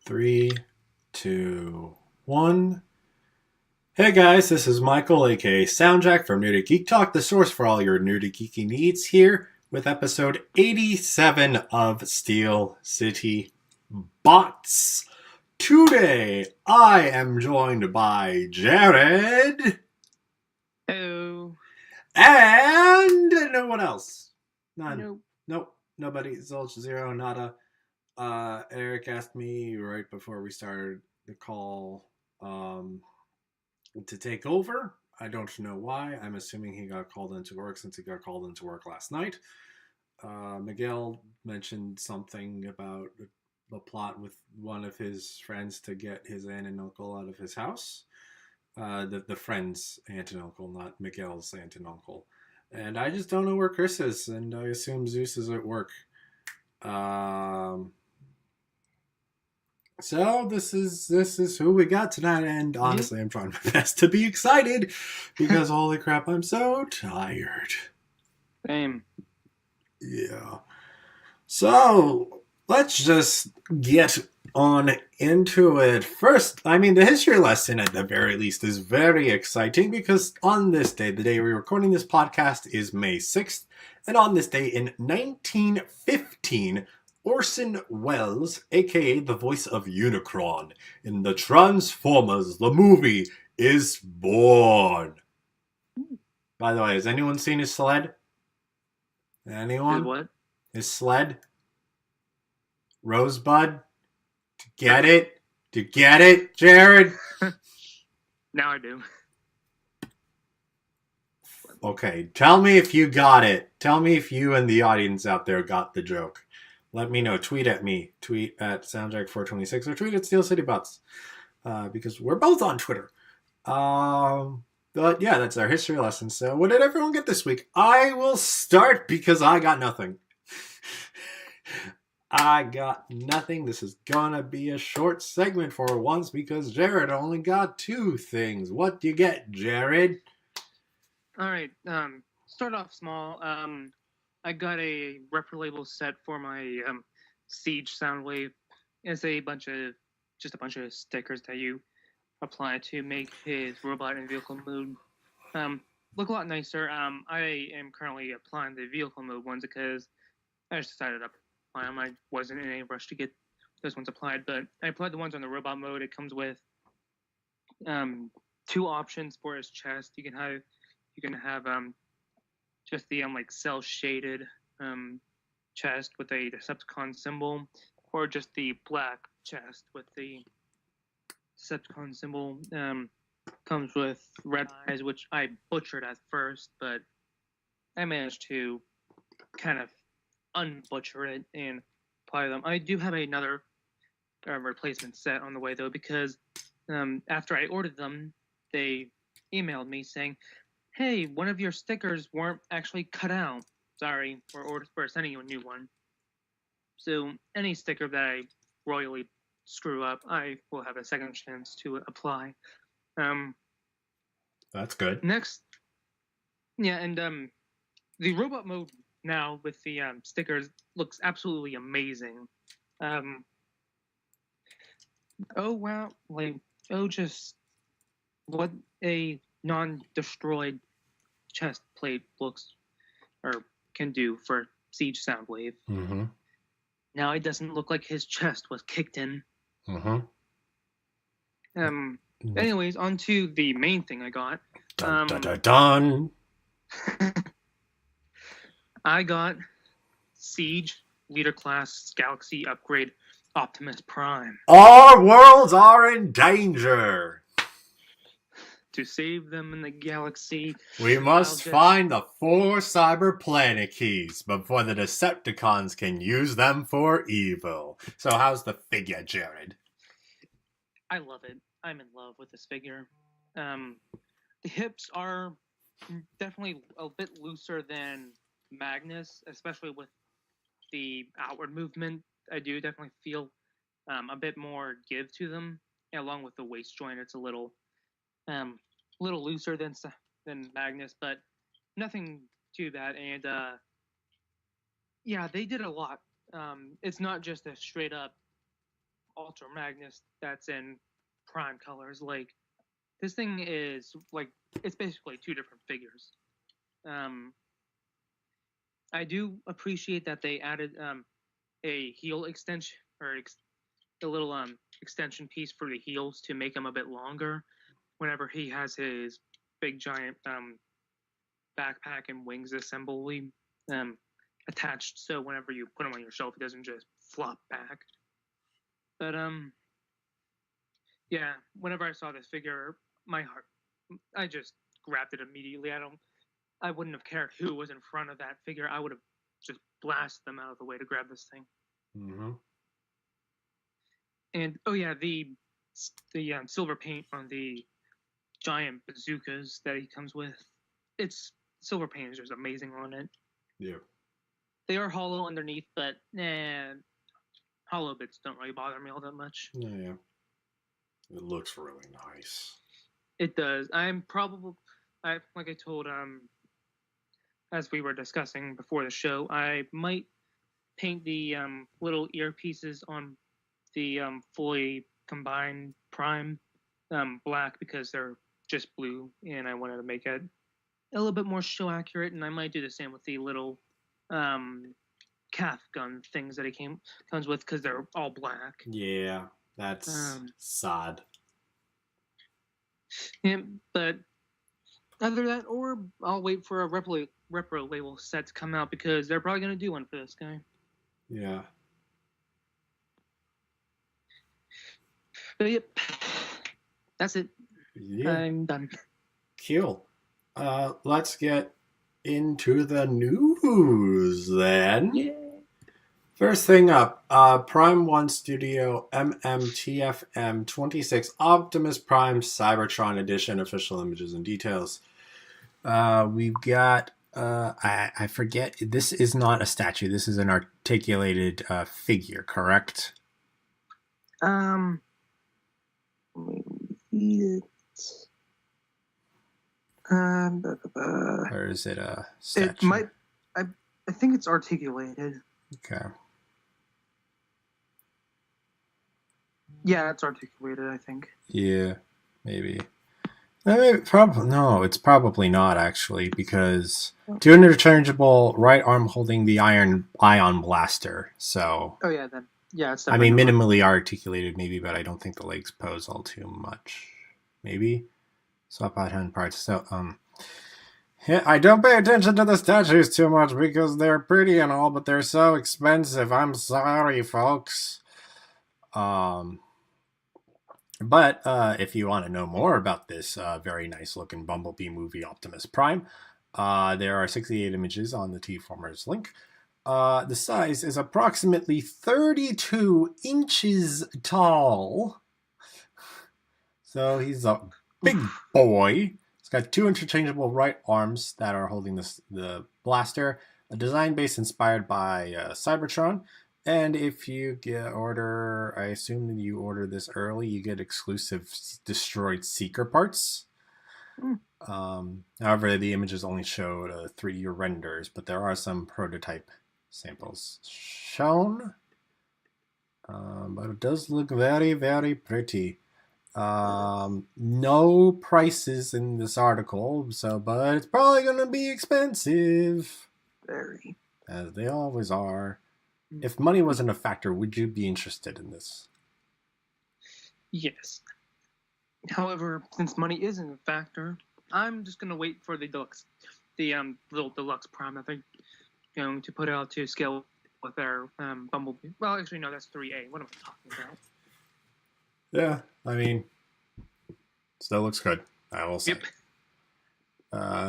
Three, two, one. Hey guys, this is Michael, aka SoundJack from New to Geek Talk, the source for all your new to geeky needs, here with episode 87 of Steel City Bots. Today, I am joined by Jared. Hello. And no one else. None. Nope. Nobody. Zolch, zero, nada. Eric asked me right before we started the call to take over. I don't know why. I'm assuming he got called into work since he got called into work last night. Miguel mentioned something about the plot with one of his friends to get his aunt and uncle out of his house. The friend's aunt and uncle, not Miguel's aunt and uncle. And I just don't know where Chris is, and I assume Zeus is at work. So this is who we got tonight, and honestly, I'm trying my best to be excited because holy crap, I'm so tired. Same. Yeah. So let's just get on into it. First, I mean, the history lesson at the very least is very exciting because on this day, the day we're recording this podcast is May 6th, and on this day in 1915, Orson Welles, aka the voice of Unicron in the Transformers, the movie, is born. By the way, has anyone seen his sled? Anyone? His what? His sled? Rosebud? To get it? To get it, Jared? Now I do. Okay, tell me if you got it. Tell me if you and the audience out there got the joke. Let me know. Tweet at me. Tweet at SoundJack426 or tweet at Steel City Bots. Because we're both on Twitter. But yeah, that's our history lesson. So what did everyone get this week? I will start because I got nothing. I got nothing. This is gonna be a short segment for once because Jared only got two things. What do you get, Jared? All right. Start off small. I got a record label set for my Siege Soundwave. It's a bunch of stickers that you apply to make his robot and vehicle mode look a lot nicer. I am currently applying the vehicle mode ones because I just decided to apply them. I wasn't in any rush to get those ones applied, but I applied the ones on the robot mode. It comes with two options for his chest. You can have just the like cell shaded chest with a Decepticon symbol, or just the black chest with the Decepticon symbol. Comes with red eyes, which I butchered at first, but I managed to kind of unbutcher it and apply them. I do have another replacement set on the way though, because after I ordered them, they emailed me saying, "Hey, one of your stickers weren't actually cut out. Sorry, we're sending you a new one." So any sticker that I royally screw up, I will have a second chance to apply. That's good. Next, yeah, and the robot mode now with the stickers looks absolutely amazing. Oh wow, just what a non-destroyed chest plate looks or can do for Siege Soundwave. Mm-hmm. Now it doesn't look like his chest was kicked in. Mm-hmm. Anyways, on to the main thing I got. Dun, dun, dun, dun. I got Siege Leader Class Galaxy Upgrade Optimus Prime. Our worlds are in danger. To save them in the galaxy, we must find the 4 cyber planet keys before the Decepticons can use them for evil. So how's the figure, Jared? I love it. I'm in love with this figure. The hips are definitely a bit looser than Magnus, especially with the outward movement. I do definitely feel a bit more give to them, along with the waist joint. It's a little looser than Magnus, but nothing to that. And yeah, they did a lot. It's not just a straight up Ultra Magnus that's in prime colors. Like, this thing is like, it's basically two different figures. I do appreciate that they added a heel extension, or a little extension piece for the heels to make him a bit longer whenever he has his big giant backpack and wings assembly attached, so whenever you put him on your shelf, it doesn't just flop back. But yeah, whenever I saw this figure, my heart, I just grabbed it immediately. I wouldn't have cared who was in front of that figure. I would have just blasted them out of the way to grab this thing. Mm-hmm. And oh yeah, the silver paint on the giant bazookas that he comes with, it's silver paint is just amazing on it. Yeah. They are hollow underneath, but hollow bits don't really bother me all that much. Yeah. It looks really nice. It does. Like I told as we were discussing before the show, I might paint the little earpieces on the fully combined Prime black, because they're just blue, and I wanted to make it a little bit more show accurate. And I might do the same with the little calf gun things that he comes with, because they're all black. Yeah, that's sad. Yeah, but either that, or I'll wait for a repro label set to come out, because they're probably going to do one for this guy. Yeah. But yep, that's it. Yeah. I'm done. Cool. Let's get into the news then. Yeah. First thing up, Prime 1 Studio MMTFM 26 Optimus Prime Cybertron Edition, official images and details. We've got, I forget, this is not a statue, this is an articulated figure, correct? Let me read it. Or is it a statue? It might, I think it's articulated. Okay. Yeah, it's articulated, I think. Yeah, maybe. It's probably not, actually, because two interchangeable right arm holding the ion blaster. So. Oh yeah, then yeah, it's. I mean, minimally articulated, maybe, but I don't think the legs pose all too much. Maybe swap out hand parts. So yeah, I don't pay attention to the statues too much because they're pretty and all, but they're so expensive. I'm sorry, folks. But if you want to know more about this very nice looking Bumblebee movie Optimus Prime, there are 68 images on the T-Formers link. The size is approximately 32 inches tall. So he's a big boy. He's got two interchangeable right arms that are holding the blaster. A design base inspired by Cybertron. And if you I assume that you order this early, you get exclusive destroyed Seeker parts. However, the images only showed 3D renders, but there are some prototype samples shown. But it does look very, very pretty. No prices in this article, but it's probably going to be expensive. Very. As they always are. If money wasn't a factor, would you be interested in this? Yes. However, since money isn't a factor, I'm just gonna wait for the little deluxe Prime that they're going to put out to scale with their Bumblebee. Well, actually, no, that's 3A. What am I talking about? Yeah, I mean, still looks good. I will say. Yep.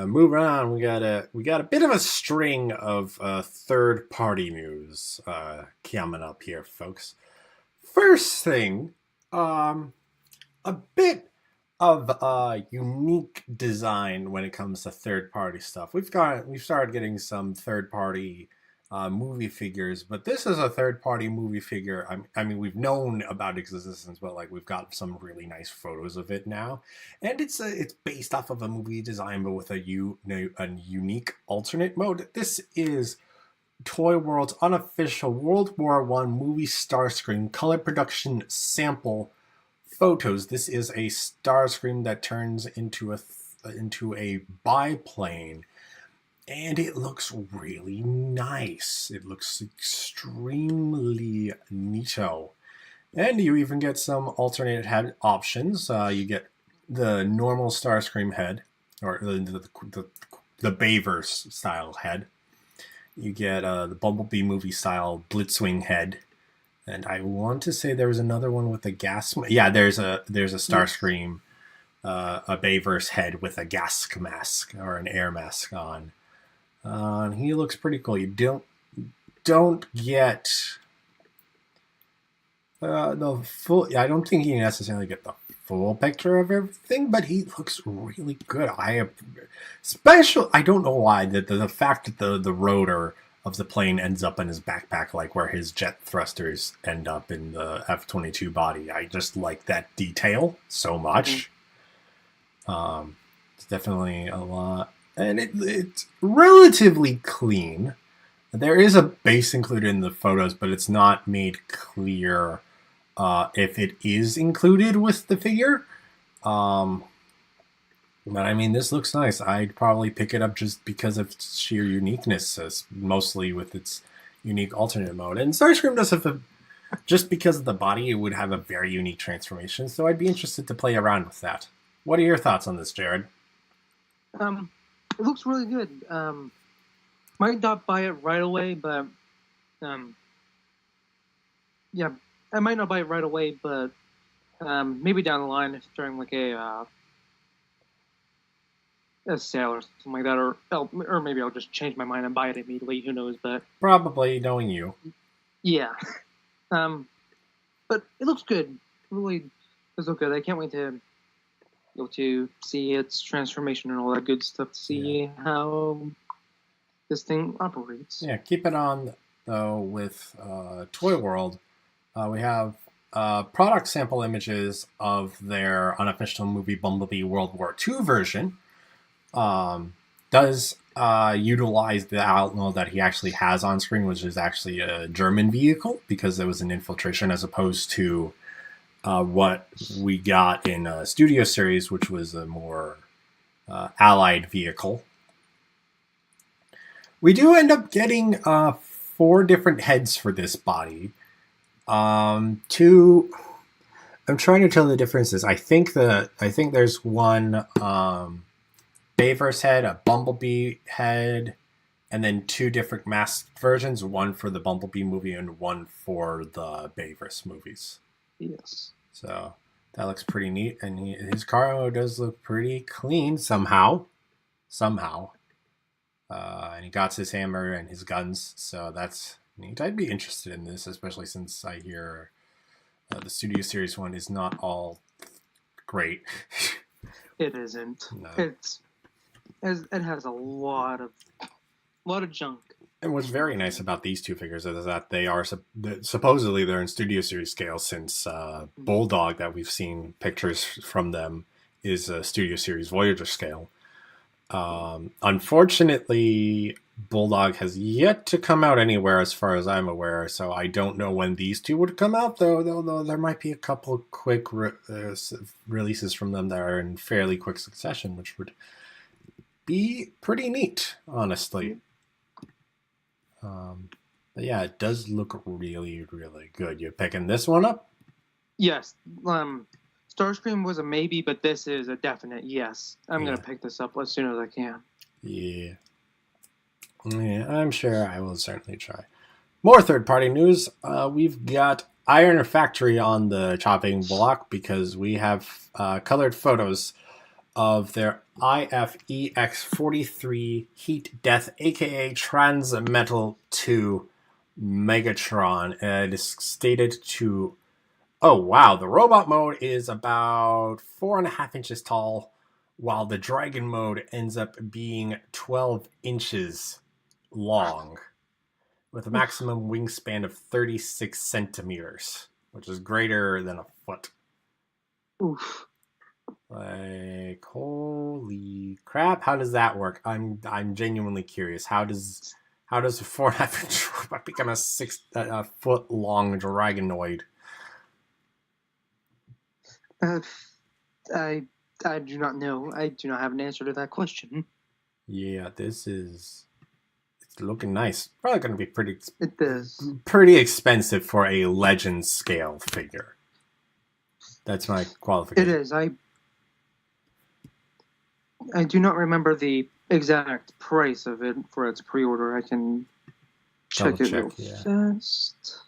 Moving on, we got a bit of a string of third-party news coming up here, folks. First thing, a bit of unique design when it comes to third-party stuff. We've started getting some third-party movie figures, but this is a third-party movie figure. I mean, we've known about its existence, but like we've got some really nice photos of it now, and it's based off of a movie design, but with a unique alternate mode. This is Toy World's unofficial World War One movie Starscream color production sample photos. This is a Starscream that turns into a biplane, and it looks really nice. It looks extremely neato. And you even get some alternate head options. You get the normal Starscream head, or the Bayverse style head. You get the Bumblebee movie style Blitzwing head, and I want to say there was another one with a gas. Yeah, there's a Starscream, a Bayverse head with a gas mask or an air mask on. And he looks pretty cool. You don't get the full. I don't think you necessarily get the full picture of everything, but he looks really good. I don't know why the fact that the rotor of the plane ends up in his backpack, like where his jet thrusters end up in the F-22 body. I just like that detail so much. It's definitely a lot, and it's relatively clean. There is a base included in the photos, but it's not made clear if it is included with the figure. But I mean, this looks nice. I'd probably pick it up just because of its sheer uniqueness, mostly with its unique alternate mode. And Starscream does have just because of the body, it would have a very unique transformation. So I'd be interested to play around with that. What are your thoughts on this, Jared? It looks really good. Might not buy it right away, but yeah, I might not buy it right away, but maybe down the line if during like a sale or something like that, or maybe I'll just change my mind and buy it immediately. Who knows? But probably, knowing you. Yeah, but it looks good. It really does look good. I can't wait to go to see its transformation and all that good stuff. To see how this thing operates. Yeah, keep it on though with Toy World. We have product sample images of their unofficial movie Bumblebee World War II version. Does utilize the outlaw that he actually has on screen, which is actually a German vehicle because there was an infiltration, as opposed to what we got in a studio series, which was a more allied vehicle. We do end up getting 4 different heads for this body. Two. I'm trying to tell the differences. I think there's one Bayverse head, a Bumblebee head, and then 2 different masked versions. One for the Bumblebee movie and one for the Bayverse movies. Yes. So that looks pretty neat, and his cargo does look pretty clean somehow. And he got his hammer and his guns, so that's neat. I'd be interested in this, especially since I hear the studio series one is not all great. It isn't. No. It has a lot of junk. And what's very nice about these 2 figures is that they are supposedly they're in studio series scale, since Bulldog that we've seen pictures from them is a studio series Voyager scale. Unfortunately, Bulldog has yet to come out anywhere as far as I'm aware, so I don't know when these 2 would come out, though there might be a couple of quick releases from them that are in fairly quick succession, which would be pretty neat, honestly. But yeah, it does look really, really good. You picking this one up? Yes. Starscream was a maybe, but this is a definite yes. I'm going to pick this up as soon as I can. Yeah, I'm sure I will certainly try. More third-party news. We've got Iron Factory on the chopping block because we have colored photos of their IFEX-43 Heat Death, aka Transmetal 2 Megatron. It is stated to... Oh, wow. The robot mode is about 4.5 inches tall, while the dragon mode ends up being 12 inches long, with a maximum wingspan of 36 centimeters, which is greater than a foot. Oof. Like, holy crap. How does that work? I'm genuinely curious. How does How does a 4.5-inch robot become a 6-foot-long dragonoid? I do not know. I do not have an answer to that question. Yeah, it's looking nice. Probably going to be It is. expensive for a legend scale figure. That's my qualification. It is. I do not remember the exact price of it for its pre-order. I can check it real fast.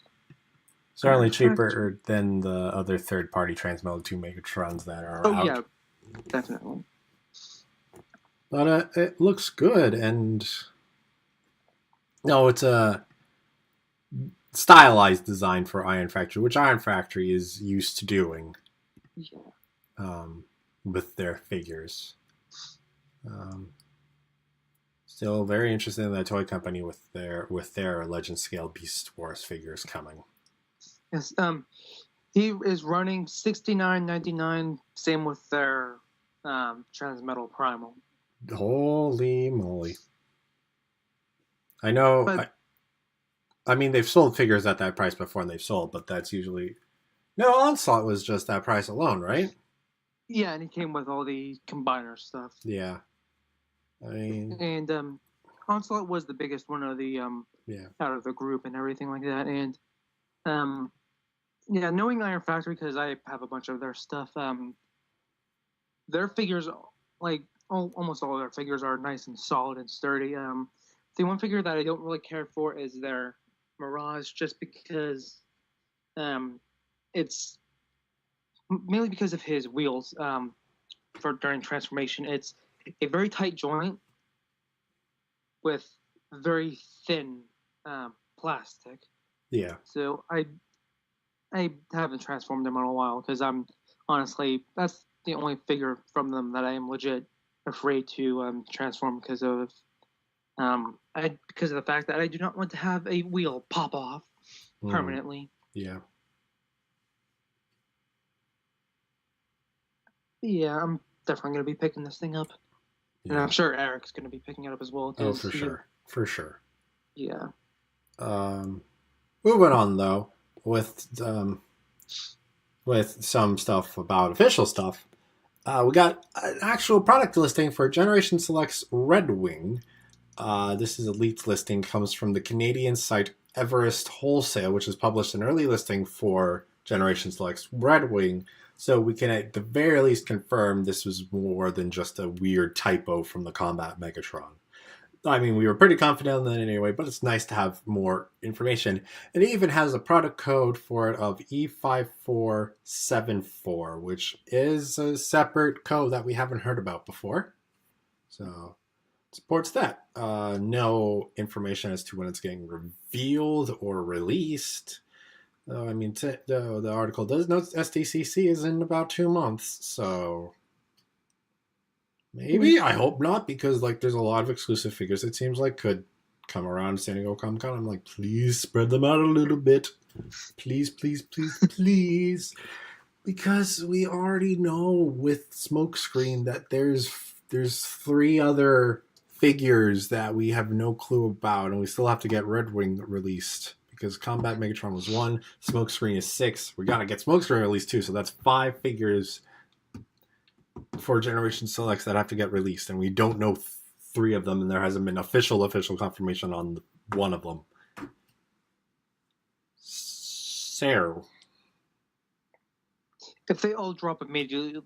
Certainly cheaper than the other third-party Transmetal 2 Megatrons that are out. Oh, yeah. Definitely. But it looks good, and... No, it's a stylized design for Iron Factory, which Iron Factory is used to doing with their figures. Still very interested in that toy company with their Legend Scale Beast Wars figures coming. Yes, he is running $69.99. Same with their Transmetal Primal. Holy moly! I know. But, I mean, they've sold figures at that price before, and they've sold, but that's usually Onslaught was just that price alone, right? Yeah, and he came with all the combiner stuff. Yeah, I mean, and Onslaught was the biggest one of the out of the group and everything like that, and knowing Iron Factory because I have a bunch of their stuff. Their figures, like almost all of their figures, are nice and solid and sturdy. The one figure that I don't really care for is their Mirage, just because it's mainly because of his wheels. For during transformation, it's a very tight joint with very thin plastic. Yeah. So I haven't transformed them in a while because I'm honestly that's the only figure from them that I am legit afraid to transform because of the fact that I do not want to have a wheel pop off permanently. Yeah. Yeah, I'm definitely going to be picking this thing up. Yeah. And I'm sure Eric's going to be picking it up as well. Oh, for sure. For sure. Yeah. Moving on, though, with some stuff about official stuff. We got an actual product listing for Generation Select's Red Wing. This is a leaked listing, comes from the Canadian site Everest Wholesale, which has published an early listing for Generation Select's Red Wing. So we can at the very least confirm this was more than just a weird typo from the Combat Megatron. I mean, we were pretty confident in that anyway, but it's nice to have more information. It even has a product code for it of E5474, which is a separate code that we haven't heard about before. So it supports that. No information as to when it's getting revealed or released. I mean, the article does note SDCC is in about 2 months, so maybe. I hope not, because there's a lot of exclusive figures it seems like could come around San Diego Comic-Con. I'm like, please spread them out a little bit. Please, please, please, please. Because we already know with Smokescreen that there's 3 other figures that we have no clue about, and we still have to get Red Wing released. Because Combat Megatron was 1, Smokescreen is 6. We gotta get Smokescreen released too, so that's 5 figures for Generation Selects that have to get released, and we don't know 3 of them, and there hasn't been official confirmation on one of them. So, if they all drop immediately,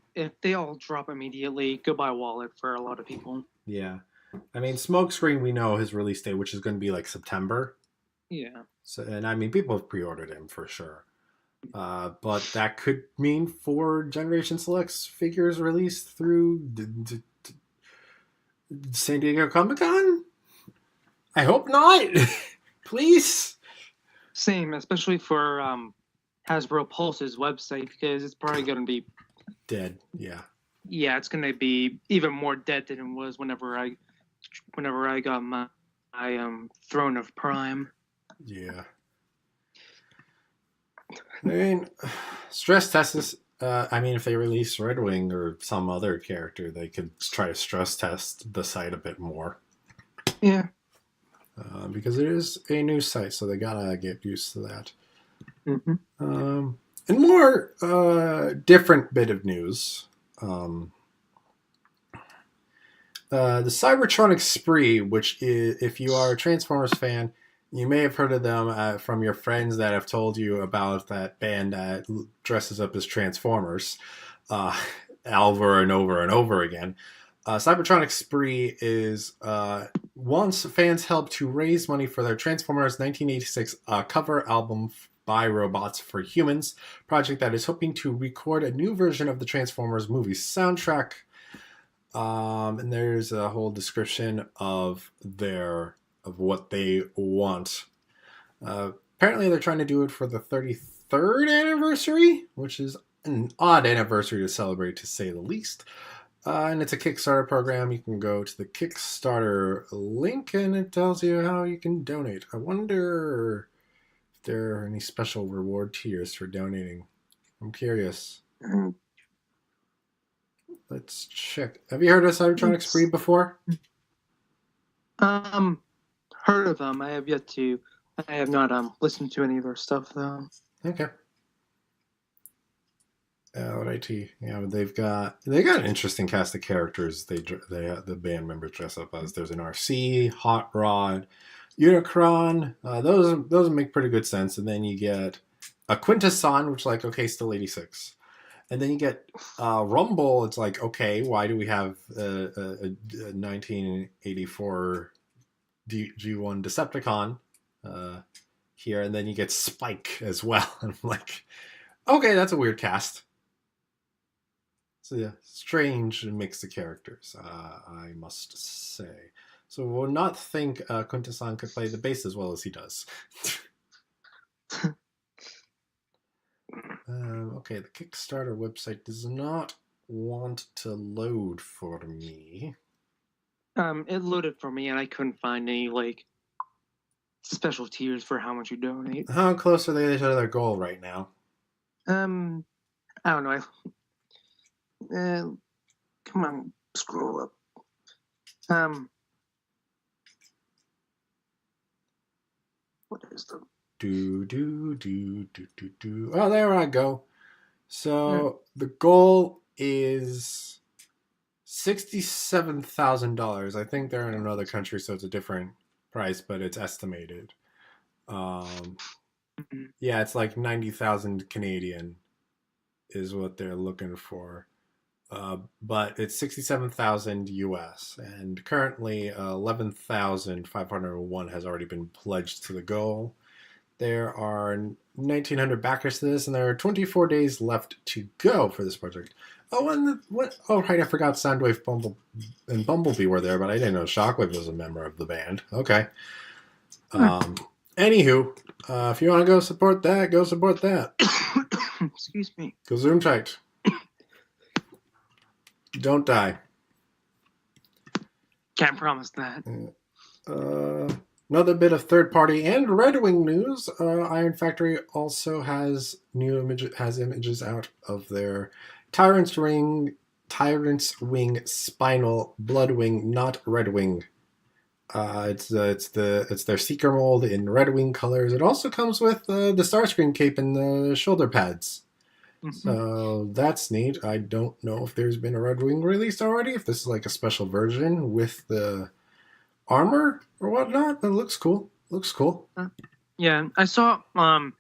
goodbye wallet for a lot of people. Yeah, I mean, Smokescreen we know his release date, which is going to be September. Yeah. So, and I mean, people have pre-ordered him for sure. But that could mean 4 Generation Selects figures released through San Diego Comic-Con? I hope not. Please. Same, especially for Hasbro Pulse's website, because it's probably going to be dead. Yeah. Yeah, it's going to be even more dead than it was whenever I got my Throne of Prime. Yeah. I mean, stress tests. I mean, if they release Red Wing or some other character, they could try to stress test the site a bit more. Yeah. because it is a new site, so they gotta get used to that. Mm-hmm. And more different bit of news. The Cybertronic Spree, which is, if you are a Transformers fan, you may have heard of them from your friends that have told you about that band that dresses up as Transformers over and over and over again. Cybertronic Spree is wants fans help to raise money for their Transformers 1986 cover album by Robots for Humans project that is hoping to record a new version of the Transformers movie soundtrack. And there's a whole description of what they want. Apparently, they're trying to do it for the 33rd anniversary, which is an odd anniversary to celebrate, to say the least. And it's a Kickstarter program. You can go to the Kickstarter link, and it tells you how you can donate. I wonder if there are any special reward tiers for donating. I'm curious. Let's check. Have you heard of Cybertronic Spree before? Heard of them. I have yet to. I have not listened to any of their stuff though. Okay. Alrighty. Yeah, they got an interesting cast of characters. The band members dress up as. There's an RC, Hot Rod, Unicron. Those make pretty good sense. And then you get a Quintesson, which okay, still 86. And then you get Rumble. It's okay, why do we have a 1984 G1 Decepticon here? And then you get Spike as well. And I'm okay, that's a weird cast. So yeah, strange mix of characters, I must say. So we'll not think Quintesson could play the bass as well as he does. Okay, the Kickstarter website does not want to load for me. It loaded for me, and I couldn't find any special tiers for how much you donate. How close are they to their goal right now? I don't know. Come on, scroll up. What is the Oh, there I go. So the goal is $67,000. I think they're in another country, so it's a different price, but it's estimated. Yeah, it's 90,000 Canadian is what they're looking for. But it's 67,000 US, and currently 11,501 has already been pledged to the goal. There are 1,900 backers to this, and there are 24 days left to go for this project. Oh, and right, I forgot Soundwave and Bumblebee were there, but I didn't know Shockwave was a member of the band. Okay. Anywho, if you want to go support that, go support that. Excuse me. Go zoom tight. Don't die. Can't promise that. Another bit of third-party and Red Wing news. Iron Factory also has images out of their Tyrant's Wing Spinal Blood Wing, not Red Wing. It's their Seeker mold in Red Wing colors. It also comes with the Starscream cape and the shoulder pads. Mm-hmm. So that's neat. I don't know if there's been a Red Wing released already. If this is a special version with the armor or whatnot, but it looks cool. Yeah, I saw the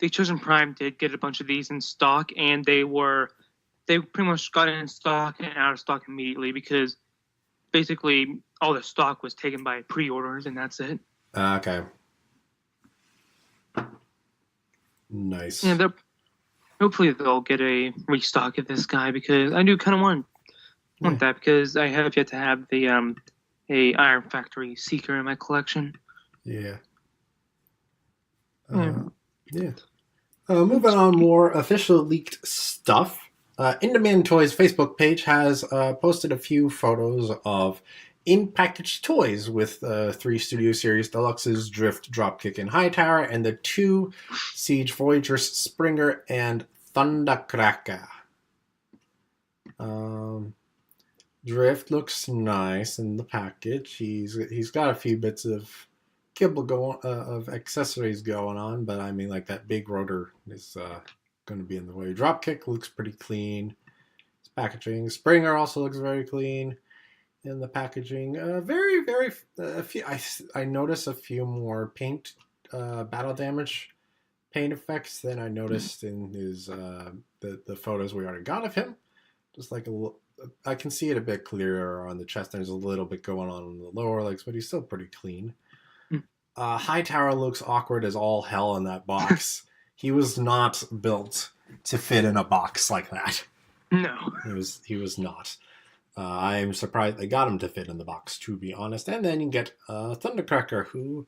Chosen Prime did get a bunch of these in stock, and they pretty much got in stock and out of stock immediately because basically all the stock was taken by pre-orders, and that's it. Okay. Nice. Yeah, hopefully they'll get a restock of this guy because I do kind of want that because I have yet to have the a Iron Factory Seeker in my collection. Yeah. Moving on, more official leaked stuff. In Demand Toys Facebook page has posted a few photos of in-packaged toys with 3 Studio Series Deluxes, Drift, Dropkick, and Hightower, and the 2 Siege Voyagers, Springer, and Thundercracker. Drift looks nice in the package. He's got a few bits of kibble of accessories going on, but I mean, like that big rotor is going to be in the way. Dropkick looks pretty clean. It's packaging. Springer also looks very clean in the packaging. Very, very a few. I noticed a few more paint battle damage paint effects than I noticed in his the photos we already got of him. Just like I can see it a bit clearer on the chest. There's a little bit going on the lower legs, but he's still pretty clean. Hightower looks awkward as all hell in that box. He was not built to fit in a box like that. No. He was not. I'm surprised they got him to fit in the box, to be honest. And then you get Thundercracker, who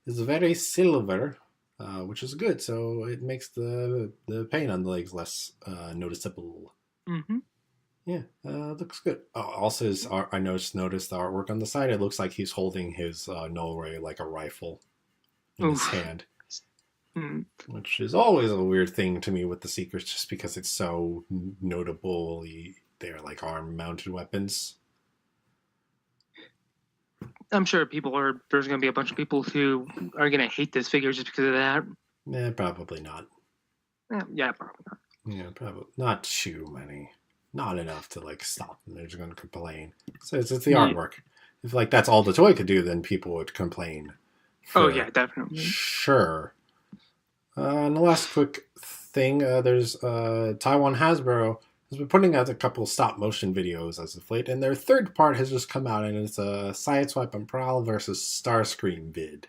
is very silver, which is good. So it makes the pain on the legs less noticeable. Mm-hmm. Yeah, looks good. Also, I noticed the artwork on the side. It looks like he's holding his null ray like a rifle in his hand. Which is always a weird thing to me with the Seekers, just because it's so notable. They're like arm-mounted weapons. I'm sure there's going to be a bunch of people who are going to hate this figure just because of that. Yeah, probably not. Yeah, probably not. Yeah, probably not too many. Not enough to like stop them. They're just going to complain. So it's the artwork. If like that's all the toy could do, then people would complain. Oh yeah, definitely. Sure. And the last quick thing, there's Taiwan Hasbro has been putting out a couple stop motion videos as of late, and their third part has just come out, and it's a Sideswipe and Prowl versus Starscream vid.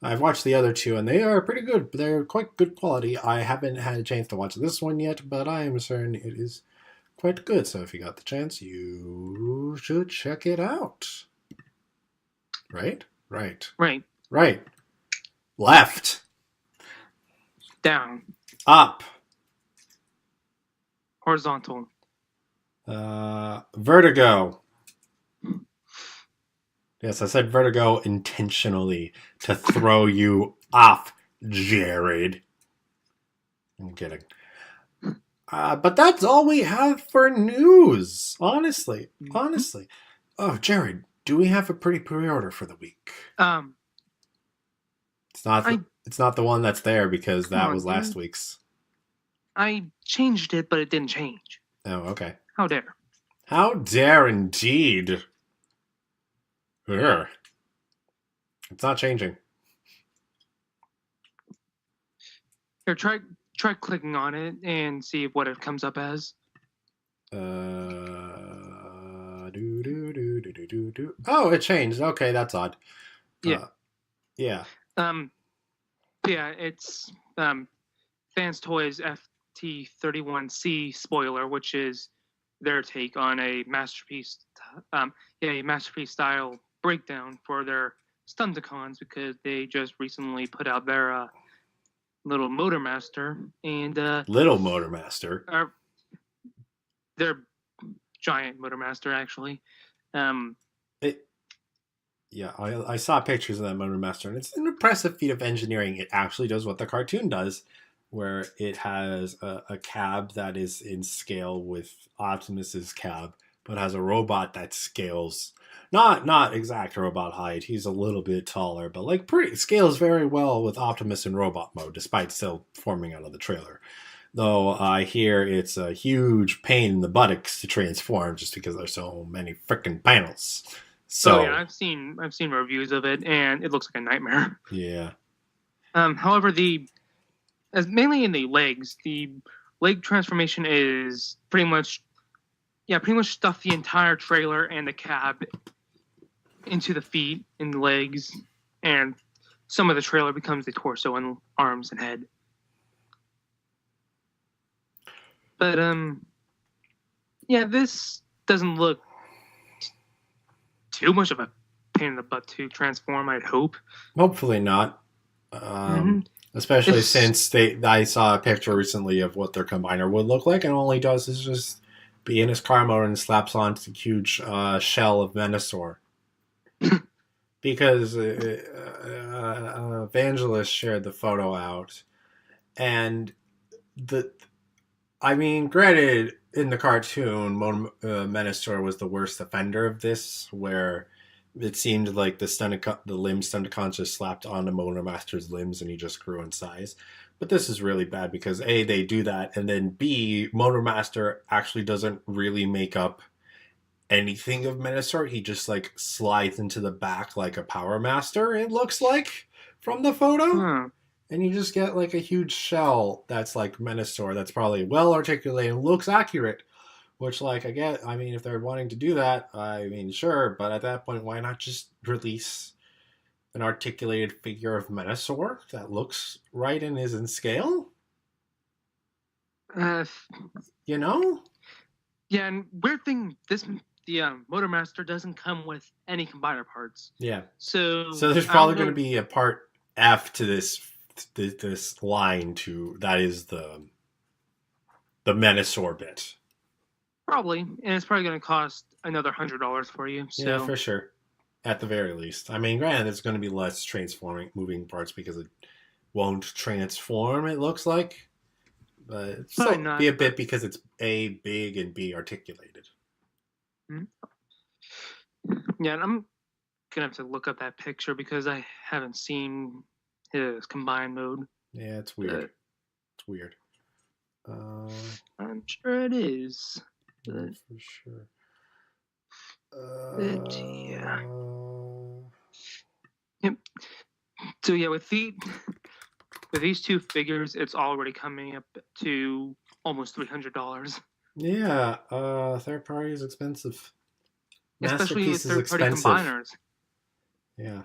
I've watched the other two, and they are pretty good. They're quite good quality. I haven't had a chance to watch this one yet, but I am certain it is quite good. So if you got the chance, you should check it out. Right? Right. Right. Right. Left. Down. Up. Horizontal. Vertigo. Yes, I said vertigo intentionally to throw you off, Jared. I'm kidding. But that's all we have for news. Honestly. Oh, Jared, do we have a pretty pre-order for the week? It's not the one that's there because that was last week's. I changed it, but it didn't change. Oh, okay. How dare? How dare indeed. Ugh. It's not changing. Here, try clicking on it and see what it comes up as. Oh, it changed. Okay, that's odd. Yeah. Yeah. Yeah, it's Fans Toys FT31C spoiler, which is their take on a masterpiece style breakdown for their Stunticons, because they just recently put out their little Motormaster and Little Motormaster. Their giant Motormaster, actually. Yeah, I saw pictures of that Motormaster, and it's an impressive feat of engineering. It actually does what the cartoon does, where it has a cab that is in scale with Optimus's cab, but has a robot that scales. Not exact robot height. He's a little bit taller, but like scales very well with Optimus in robot mode, despite still forming out of the trailer. Though I hear it's a huge pain in the buttocks to transform, just because there's so many freaking panels. So yeah, I've seen reviews of it, and it looks like a nightmare. Yeah. However, mainly in the leg transformation is pretty much stuff the entire trailer and the cab into the feet and the legs, and some of the trailer becomes the torso and arms and head. But this doesn't look too much of a pain in the butt to transform, I'd hope. Hopefully not. Especially since I saw a picture recently of what their combiner would look like, and all he does is just be in his car mode and slaps on the huge shell of Venusaur. Because Evangelist shared the photo out, and granted, in the cartoon, Venusaur was the worst offender of this, where it seemed like the limb Stunticons just slapped onto Motormaster's limbs and he just grew in size. But this is really bad because A, they do that, and then B, Motormaster actually doesn't really make up anything of Menasor. He just like slides into the back like a Power Master, it looks like, from the photo. Hmm. And you just get like a huge shell that's like Menasor that's probably well articulated and looks accurate. Which, like, I mean, if they're wanting to do that, I mean, sure, but at that point, why not just release an articulated figure of Menasor that looks right and is in scale? Uh, You know? yeah, and weird thing, the Motormaster doesn't come with any combiner parts. Yeah. So there's probably going to be a part F to this line that is the Menasor bit. Probably, and it's probably going to cost another $100 for you. So. Yeah, for sure. At the very least. I mean, granted, there's going to be less moving parts because it won't transform, it looks like. But it's still not, be a bit because it's A, big, and B, articulated. Yeah, and I'm going to have to look up that picture because I haven't seen his combined mode. Yeah, it's weird. It's weird. I'm sure it is. For sure. Yeah. Yep. So yeah, with these two figures, it's already coming up to almost $300. Yeah, third party is expensive. Especially with Masterpiece is third-party expensive. combiners. Yeah.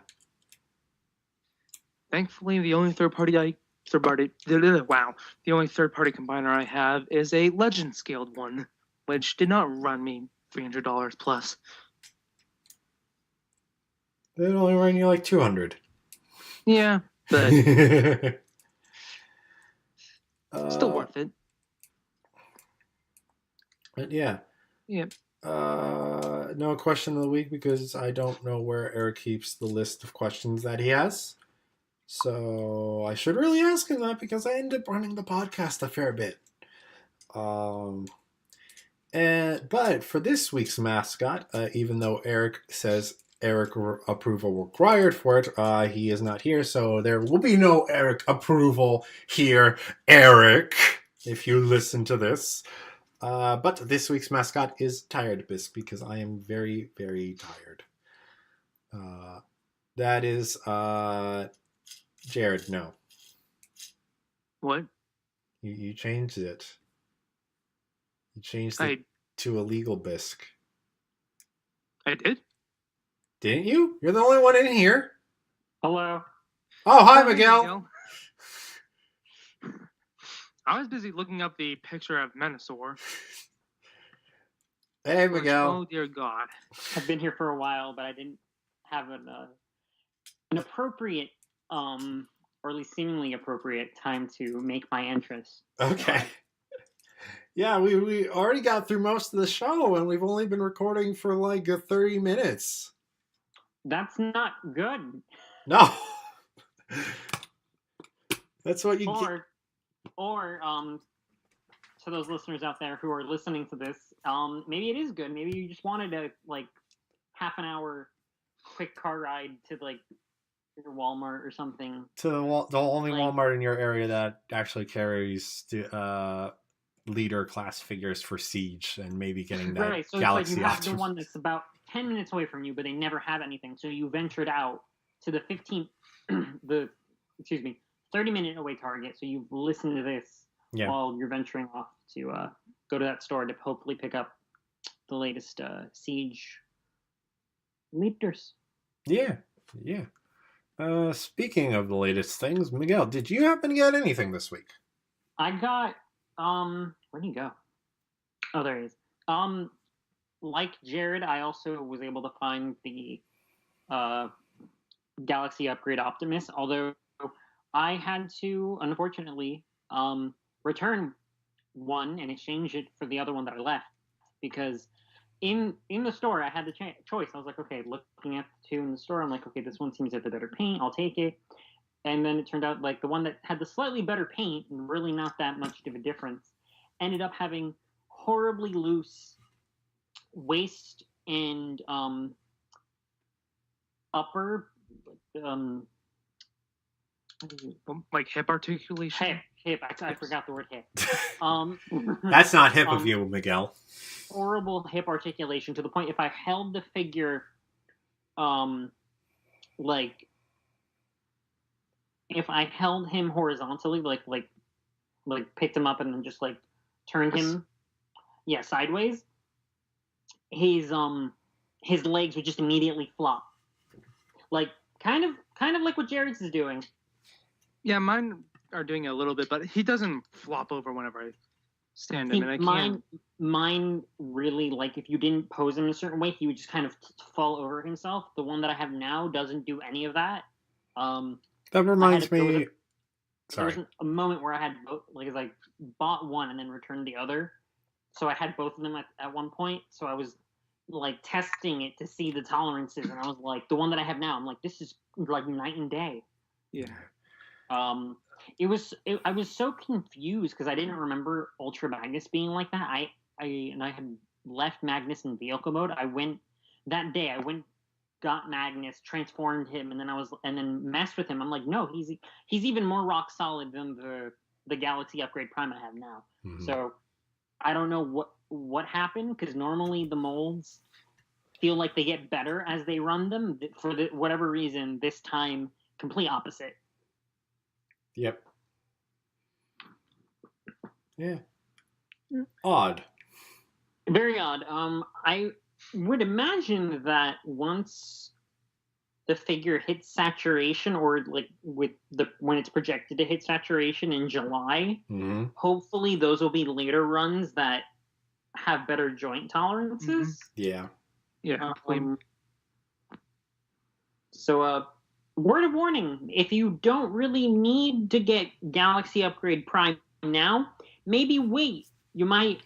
Thankfully, the only third-party combiner I have is a legend scaled one, which did not run me $300 plus. They only run you like $200. Yeah, but still worth it. But yeah. Yep. No question of the week because I don't know where Eric keeps the list of questions that he has. So I should really ask him that because I end up running the podcast a fair bit. But for this week's mascot, even though Eric says Eric approval required for it, he is not here, so there will be no Eric approval here, Eric, if you listen to this. But this week's mascot is Tired Bisque because I am very, very tired. That is Jared. No. What? You changed it. You changed it to a legal bisque. I did? Didn't you? You're the only one in here. Hello. Oh, hi, Miguel. I was busy looking up the picture of Menasor. Hey, Miguel. Oh, dear God. I've been here for a while, but I didn't have an appropriate, or at least seemingly appropriate time to make my entrance. Okay. Yeah, we already got through most of the show, and we've only been recording for like 30 minutes. That's not good. No. That's what you get. Or, to those listeners out there who are listening to this, maybe it is good. Maybe you just wanted a, like, half an hour quick car ride to, like, your Walmart or something. To the only Walmart in your area that actually carries leader class figures for Siege and maybe getting that right, so Galaxy it's like you have the one that's about 10 minutes away from you, but they never have anything. So you ventured out to the 30-minute away target. So you've listened to this while you're venturing off to go to that store to hopefully pick up the latest Siege leaders. Yeah. Speaking of the latest things, Miguel, did you happen to get anything this week? I got where'd he go? Oh, there he is. Like Jared, I also was able to find the Galaxy Upgrade Optimus, although I had to, unfortunately, return one and exchange it for the other one that I left, because in the store I had the choice. I was like, okay, looking at the two in the store, I'm like, okay, this one seems to have the better paint, I'll take it. And then it turned out like the one that had the slightly better paint and really not that much of a difference ended up having horribly loose waist and upper Like hip articulation. hip. I forgot the word hip. That's not hip of you, Miguel. Horrible hip articulation to the point if I held the figure, like if I held him horizontally, like picked him up and then just like turned him, sideways, his legs would just immediately flop, like kind of like what Jared's is doing. Yeah, mine are doing it a little bit, but he doesn't flop over whenever I stand him, and I can't. Mine really, like, if you didn't pose him in a certain way, he would just kind of fall over himself. The one that I have now doesn't do any of that. That reminds me. There was a moment where I had both, like, I bought one and then returned the other. So I had both of them at one point. So I was, like, testing it to see the tolerances, and I was like, the one that I have now, I'm like, this is, like, night and day. Yeah. I was so confused because I didn't remember Ultra Magnus being like that. I had left Magnus in vehicle mode. I went, got Magnus, transformed him, and then messed with him. I'm like, no, he's even more rock solid than the Galaxy Upgrade Prime I have now. Mm-hmm. So I don't know what happened, because normally the molds feel like they get better as they run them. For whatever reason, this time complete opposite. Yep. Yeah. Odd. Very odd. I would imagine that once the figure hits saturation, or like when it's projected to hit saturation in July, mm-hmm. hopefully those will be later runs that have better joint tolerances. Mm-hmm. Yeah. So, word of warning, if you don't really need to get Galaxy Upgrade Prime now, maybe wait. You might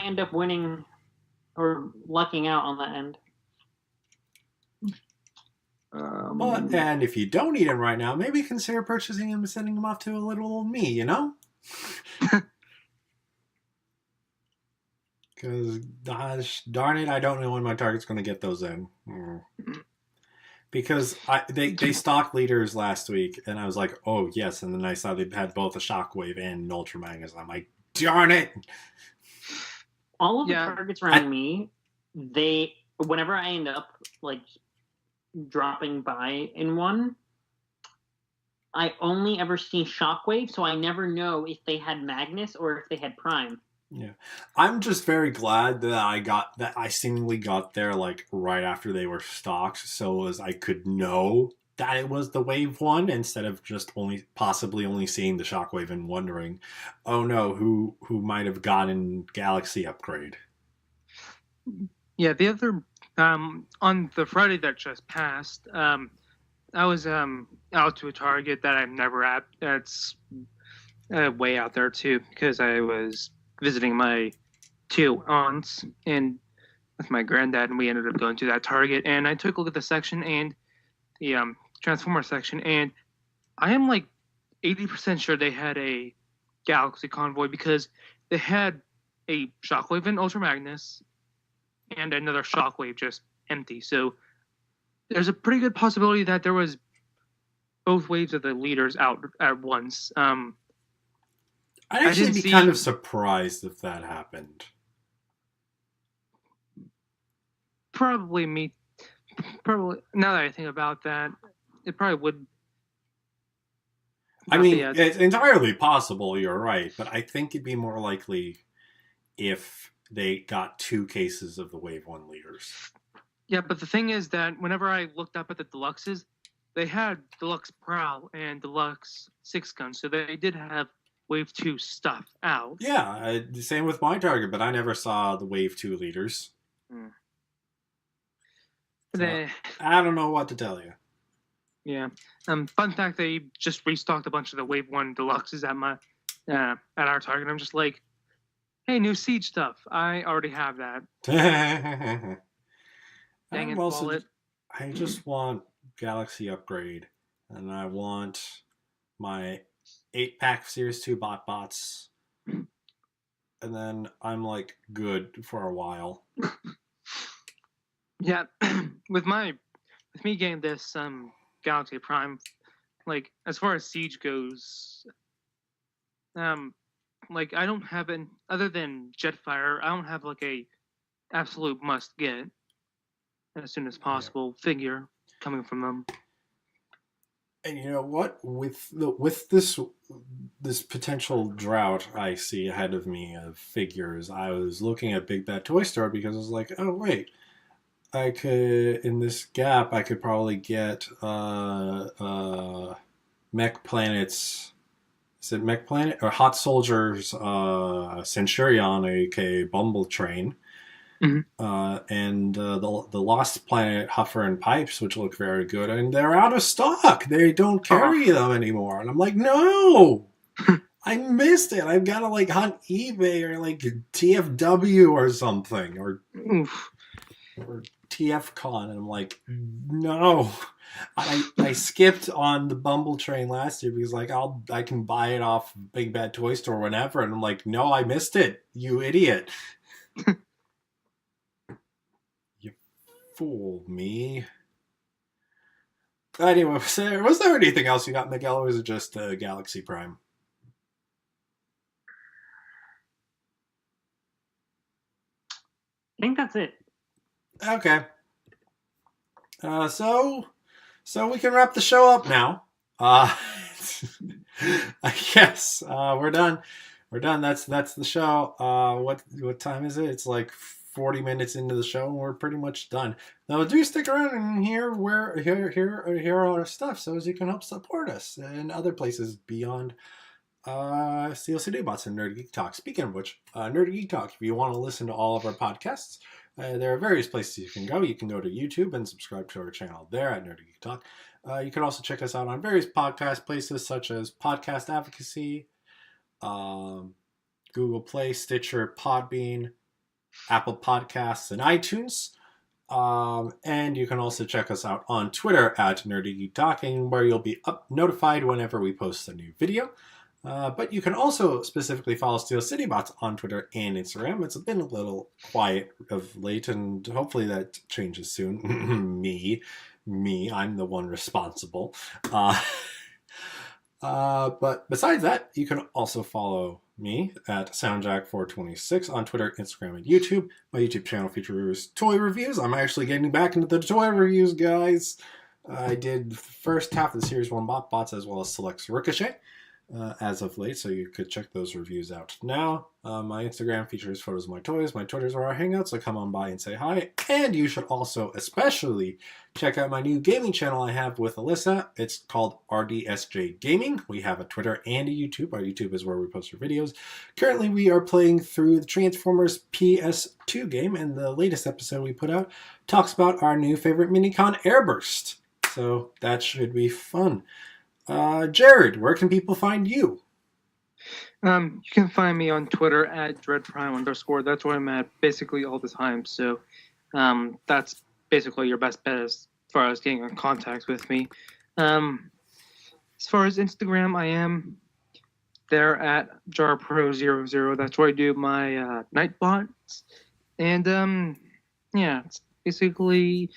end up winning or lucking out on that end. And if you don't need him right now, maybe consider purchasing him and sending him off to a little old me, you know? Because, gosh darn it, I don't know when my target's going to get those in. Because they stocked leaders last week, and I was like, oh, yes. And then I saw they had both a Shockwave and an Ultra Magnus. I'm like, darn it. All of the targets around me, whenever I end up, like, dropping by in one, I only ever see Shockwave, so I never know if they had Magnus or if they had Prime. Yeah, I'm just very glad that I seemingly got there like right after they were stocked, so as I could know that it was the Wave one instead of just possibly only seeing the Shockwave and wondering, oh no, who might have gotten Galaxy Upgrade. Yeah, the other on the Friday that just passed, I was out to a Target that I'm never at. That's way out there too, because I was visiting my two aunts and with my granddad, and we ended up going to that Target, and I took a look at the section and the Transformer section, and I am like 80% sure they had a Galaxy Convoy, because they had a Shockwave and Ultra Magnus and another Shockwave just empty. So there's a pretty good possibility that there was both waves of the leaders out at once. I'd actually be kind of surprised if that happened. Probably now that I think about that, it probably would. I mean, it's entirely possible, you're right, but I think it'd be more likely if they got 2 cases of the Wave 1 leaders. Yeah, but the thing is that whenever I looked up at the Deluxes, they had Deluxe Prowl and Deluxe 6-gun, so they did have Wave 2 stuff out. Yeah, same with my Target, but I never saw the Wave 2 leaders. So, I don't know what to tell you. Yeah. Fun fact, they just restocked a bunch of the Wave 1 Deluxes at our Target. I'm just like, hey, new Siege stuff. I already have that. Dang it, wallet. I just want Galaxy Upgrade, and I want my 8-pack Series 2 bots, and then I'm like good for a while. Yeah, with me getting this Galaxy Prime, like as far as Siege goes, like I don't have an other than Jetfire, I don't have like a absolute must get as soon as possible figure coming from them. And you know what? With this potential drought I see ahead of me of figures, I was looking at Big Bad Toy Store because I was like, oh wait, I could in this gap I could probably get Mech Planet's, is it Mech Planet or Hot Soldiers Centurion, aka Bumble Train. And the Lost Planet Huffer and Pipes, which look very good, and they're out of stock. They don't carry them anymore, and I'm like, no, I missed it. I've got to like hunt eBay or like TFW or something or TFCon, and I'm like, no. I skipped on the Bumble Train last year because like I can buy it off Big Bad Toy Store whenever, and I'm like, no, I missed it, you idiot. Fool me. Anyway, was there anything else you got, Miguel, or was it just Galaxy Prime? I think that's it. Okay. So we can wrap the show up now. I guess we're done. We're done. That's the show. What time is it? It's like 40 minutes into the show and we're pretty much done. Now do stick around and hear our stuff so as you can help support us in other places beyond Steel City Bots and Nerdy Geek Talk. Speaking of which, Nerdy Geek Talk, if you want to listen to all of our podcasts, there are various places you can go. You can go to YouTube and subscribe to our channel there at Nerdy Geek Talk. You can also check us out on various podcast places such as Podcast Advocacy, Google Play, Stitcher, Podbean, Apple Podcasts, and iTunes. And you can also check us out on Twitter at Nerdy Geek Talking, where you'll be notified whenever we post a new video. But you can also specifically follow Steel City Bots on Twitter and Instagram. It's been a little quiet of late, and hopefully that changes soon. me, I'm the one responsible. But besides that, you can also follow me at SoundJack426 on Twitter, Instagram, and YouTube. My YouTube channel features toy reviews. I'm actually getting back into the toy reviews, guys. I did the first half of the Series 1 bots as well as Selects Ricochet as of late, so you could check those reviews out now. My Instagram features photos of my toys. My Twitter's are our hangouts, so come on by and say hi. And you should also especially check out my new gaming channel I have with Alyssa. It's called RDSJ Gaming. We have a Twitter and a YouTube. Our YouTube is where we post our videos. Currently, we are playing through the Transformers PS2 game, and the latest episode we put out talks about our new favorite minicon, Airburst. So that should be fun. Jared, where can people find you? You can find me on Twitter at dreadprime_. That's where I'm at basically all the time. So that's basically your best bet as far as getting in contact with me. As far as Instagram, I am there at jarpro00. That's where I do my Nightbots. And yeah, it's basically...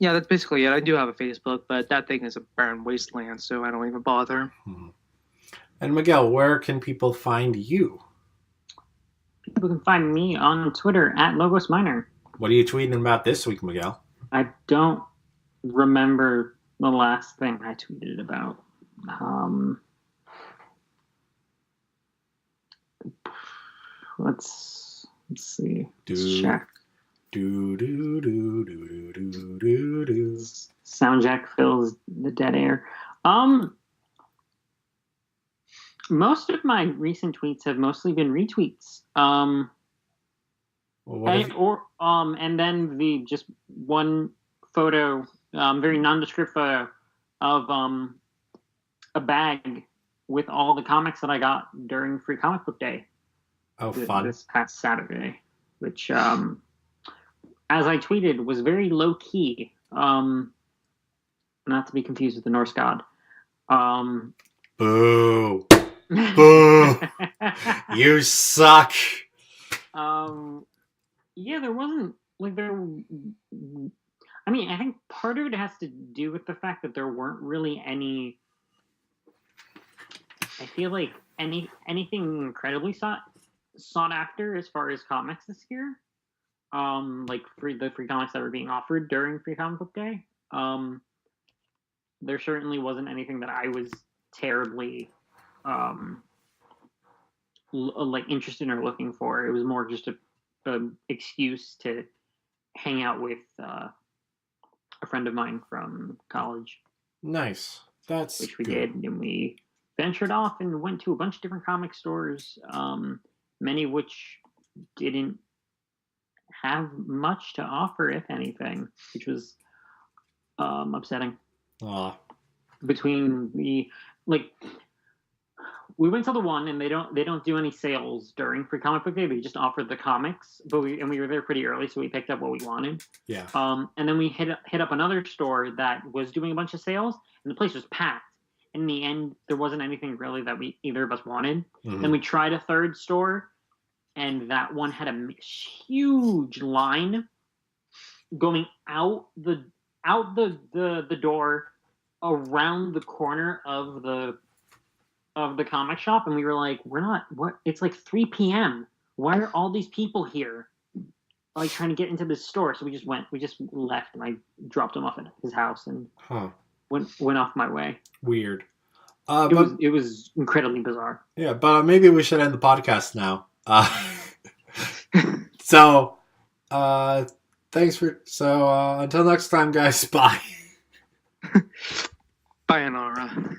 Yeah, that's basically it. I do have a Facebook, but that thing is a barren wasteland, so I don't even bother. And Miguel, where can people find you? People can find me on Twitter at Logos Minor. What are you tweeting about this week, Miguel? I don't remember the last thing I tweeted about. Let's see. Let's check. SoundJack fills the dead air. Most of my recent tweets have mostly been retweets. And then the just one photo, very nondescript photo of a bag with all the comics that I got during Free Comic Book Day. Oh, fun! This past Saturday, which as I tweeted, was very low key. Not to be confused with the Norse god. Boo! Boo! You suck. Yeah, there wasn't like there. I mean, I think part of it has to do with the fact that there weren't really any. I feel like anything incredibly sought after as far as comics this year. Like the free comics that were being offered during Free Comic Book Day. There certainly wasn't anything that I was terribly like interested or looking for. It was more just a excuse to hang out with a friend of mine from college. Nice. That's which we good. did, and we ventured off and went to a bunch of different comic stores, many of which didn't have much to offer, if anything, which was upsetting. Between the we went to the one, and they don't do any sales during Free Comic Book Day. They just offered the comics, but we were there pretty early, so we picked up what we wanted. Yeah. And then we hit up another store that was doing a bunch of sales, and the place was packed. In the end, there wasn't anything really that either of us wanted. Mm-hmm. Then we tried a third store, and that one had a huge line going out the door, around the corner of the comic shop, and we were like, it's like 3 p.m. Why are all these people here, like, trying to get into this store? So we just left, and I dropped him off at his house and went off my way. Weird. It was incredibly bizarre. Yeah, but maybe we should end the podcast now. So until next time, guys, bye. Sayonara.